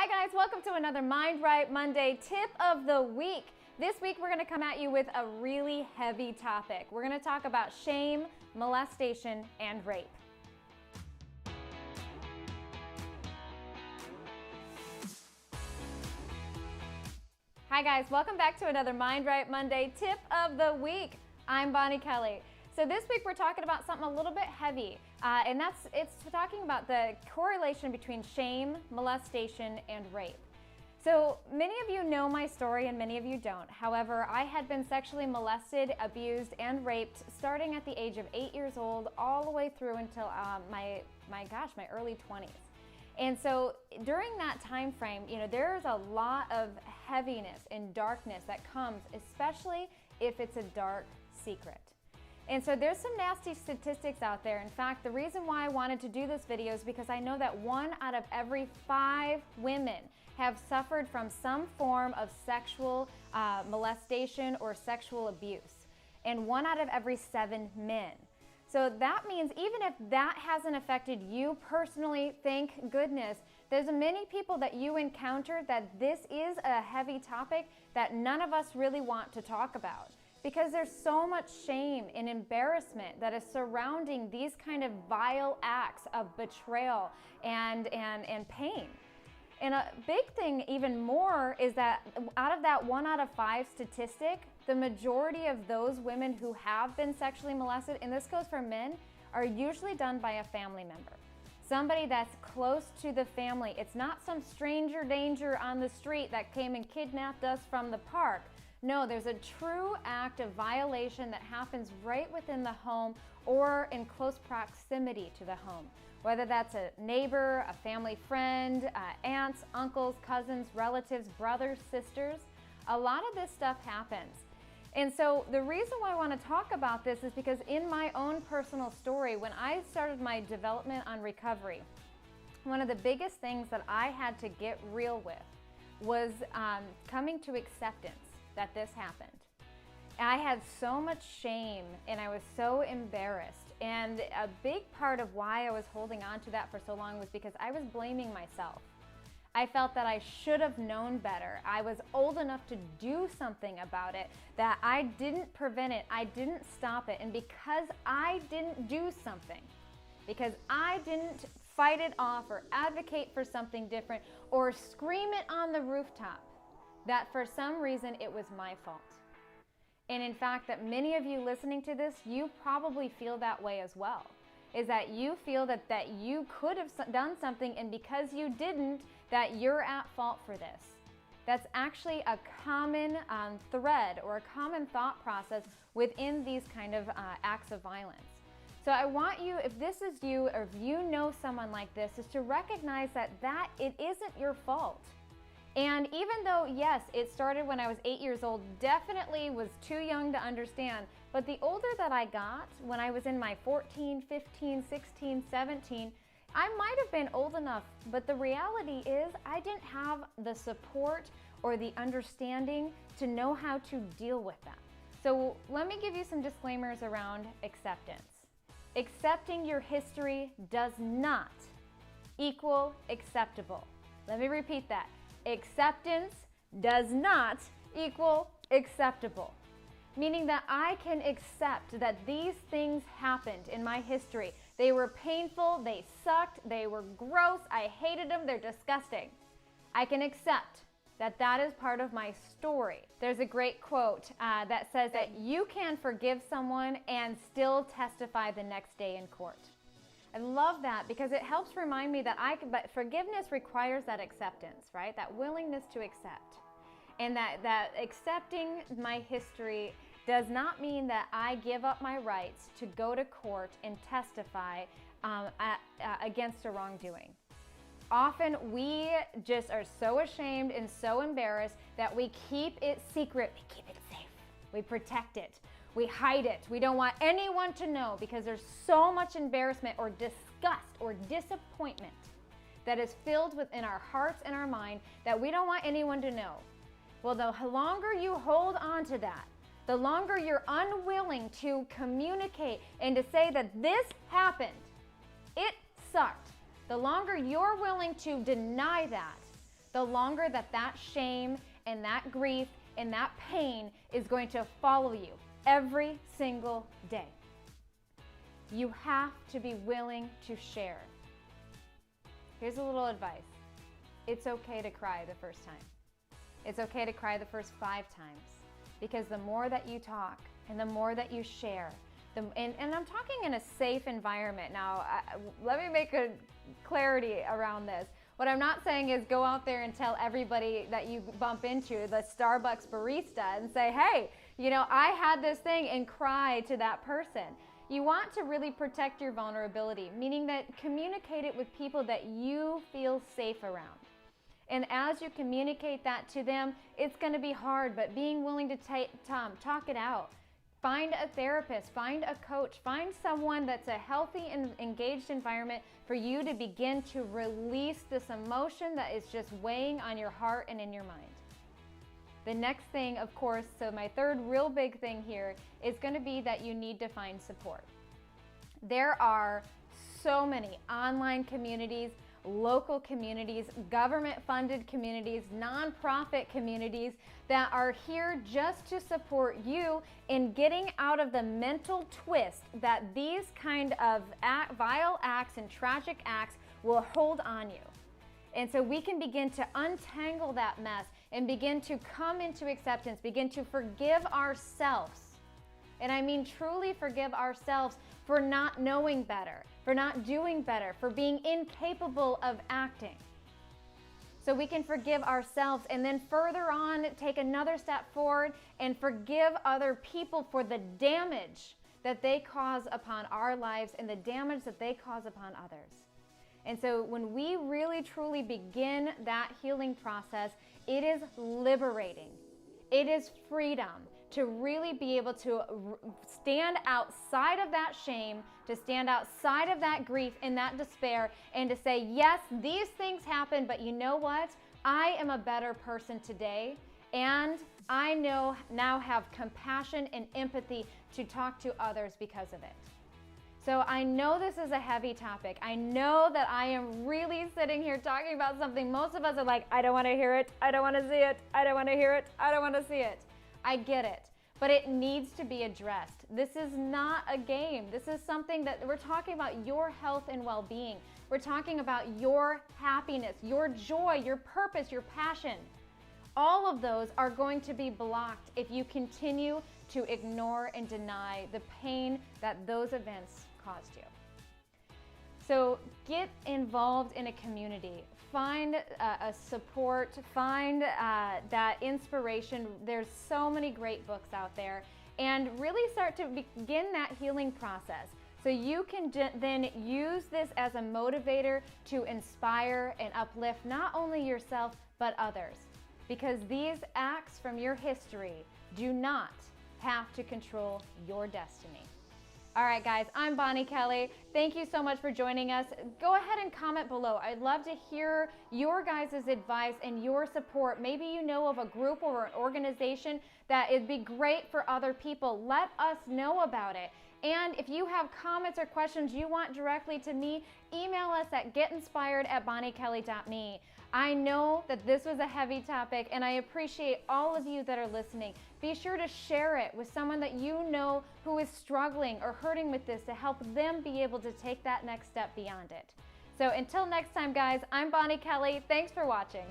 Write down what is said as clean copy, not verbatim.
Hi guys, welcome to another Mind Right Monday tip of the week. This week we're going to come at you with a really heavy topic. We're going to talk about shame, molestation, and rape. Hi guys, welcome back to another Mind Right Monday tip of the week. I'm Bonnie Kelly. So this week we're talking about something a little bit heavy, and it's talking about the correlation between shame, molestation, and rape. So many of you know my story and many of you don't. However, I had been sexually molested, abused, and raped starting at the age of 8 years old all the way through until my early 20s. And so during that time frame, there's a lot of heaviness and darkness that comes, especially if it's a dark secret. And so there's some nasty statistics out there. In fact, the reason why I wanted to do this video is because I know that 1 out of every 5 women have suffered from some form of sexual molestation or sexual abuse, and 1 out of every 7 men. So that means even if that hasn't affected you personally, thank goodness, there's many people that you encounter that this is a heavy topic that none of us really want to talk about. Because there's so much shame and embarrassment that is surrounding these kind of vile acts of betrayal and pain. And a big thing even more is that out of that 1 out of 5 statistic, the majority of those women who have been sexually molested, and this goes for men, are usually done by a family member. Somebody that's close to the family. It's not some stranger danger on the street that came and kidnapped us from the park. No, there's a true act of violation that happens right within the home or in close proximity to the home. Whether that's a neighbor, a family friend, aunts, uncles, cousins, relatives, brothers, sisters, a lot of this stuff happens. And so the reason why I want to talk about this is because in my own personal story, when I started my development on recovery, one of the biggest things that I had to get real with was coming to acceptance that this happened. I had so much shame and I was so embarrassed. And a big part of why I was holding on to that for so long was because I was blaming myself. I felt that I should have known better. I was old enough to do something about it, that I didn't prevent it, I didn't stop it. And because I didn't do something, because I didn't fight it off or advocate for something different or scream it on the rooftop, that for some reason it was my fault. And in fact, that many of you listening to this, you probably feel that way as well. Is that you feel that you could have done something, and because you didn't, that you're at fault for this. That's actually a common thread or a common thought process within these kind of acts of violence. So I want you, if this is you or if you know someone like this, is to recognize that it isn't your fault. And even though, yes, it started when I was 8 years old, definitely was too young to understand, but the older that I got, when I was in my 14, 15, 16, 17, I might have been old enough, but the reality is I didn't have the support or the understanding to know how to deal with that. So let me give you some disclaimers around acceptance. Accepting your history does not equal acceptable. Let me repeat that. Acceptance does not equal acceptable. Meaning that I can accept that these things happened in my history. They were painful, they sucked, they were gross, I hated them, they're disgusting. I can accept that that is part of my story. There's a great quote that says that you can forgive someone and still testify the next day in court. I love that because it helps remind me that but forgiveness requires that acceptance, right? That willingness to accept. And that accepting my history does not mean that I give up my rights to go to court and testify against a wrongdoing. Often we just are so ashamed and so embarrassed that we keep it secret, we keep it safe, we protect it. We hide it. We don't want anyone to know because there's so much embarrassment or disgust or disappointment that is filled within our hearts and our mind that we don't want anyone to know. Well, the longer you hold on to that, the longer you're unwilling to communicate and to say that this happened, it sucked, the longer you're willing to deny that, the longer that that shame and that grief and that pain is going to follow you every single day. You have to be willing to share. Here's a little advice. It's okay to cry the first time. It's okay to cry the first 5 times, because the more that you talk and the more that you share, and I'm talking in a safe environment. Now, let me make a clarity around this. What I'm not saying is go out there and tell everybody that you bump into, the Starbucks barista, and say, hey, you know, I had this thing, and cry to that person. You want to really protect your vulnerability, meaning that communicate it with people that you feel safe around. And as you communicate that to them, it's going to be hard, but being willing to talk it out. Find a therapist, find a coach, find someone that's a healthy and engaged environment for you to begin to release this emotion that is just weighing on your heart and in your mind. The next thing, of course, so my third real big thing here is going to be that you need to find support. There are so many online communities, local communities, government-funded communities, nonprofit communities that are here just to support you in getting out of the mental twist that these kind of vile acts and tragic acts will hold on you. And so we can begin to untangle that mess and begin to come into acceptance, begin to forgive ourselves. And I mean truly forgive ourselves for not knowing better, for not doing better, for being incapable of acting. So we can forgive ourselves and then further on take another step forward and forgive other people for the damage that they cause upon our lives and the damage that they cause upon others. And so when we really truly begin that healing process, it is liberating. It is freedom to really be able to stand outside of that shame, to stand outside of that grief and that despair, and to say, yes, these things happen, but you know what? I am a better person today, and I now have compassion and empathy to talk to others because of it. So I know this is a heavy topic. I know that I am really sitting here talking about something most of us are like, I don't want to hear it, I don't want to see it, I don't want to hear it, I don't want to see it. I get it, but it needs to be addressed. This is not a game. This is something that we're talking about your health and well-being. We're talking about your happiness, your joy, your purpose, your passion. All of those are going to be blocked if you continue to ignore and deny the pain that those events caused you. So get involved in a community. Find a support, find that inspiration. There's so many great books out there, and really start to begin that healing process. So you can then use this as a motivator to inspire and uplift not only yourself, but others. Because these acts from your history do not have to control your destiny. All right, guys, I'm Bonnie Kelly. Thank you so much for joining us. Go ahead and comment below. I'd love to hear your guys' advice and your support. Maybe you know of a group or an organization that it'd be great for other people. Let us know about it. And if you have comments or questions you want directly to me, email us at getinspired@bonniekelly.me. I know that this was a heavy topic, and I appreciate all of you that are listening. Be sure to share it with someone that you know who is struggling or hurting with this to help them be able to take that next step beyond it. So until next time, guys, I'm Bonnie Kelly. Thanks for watching.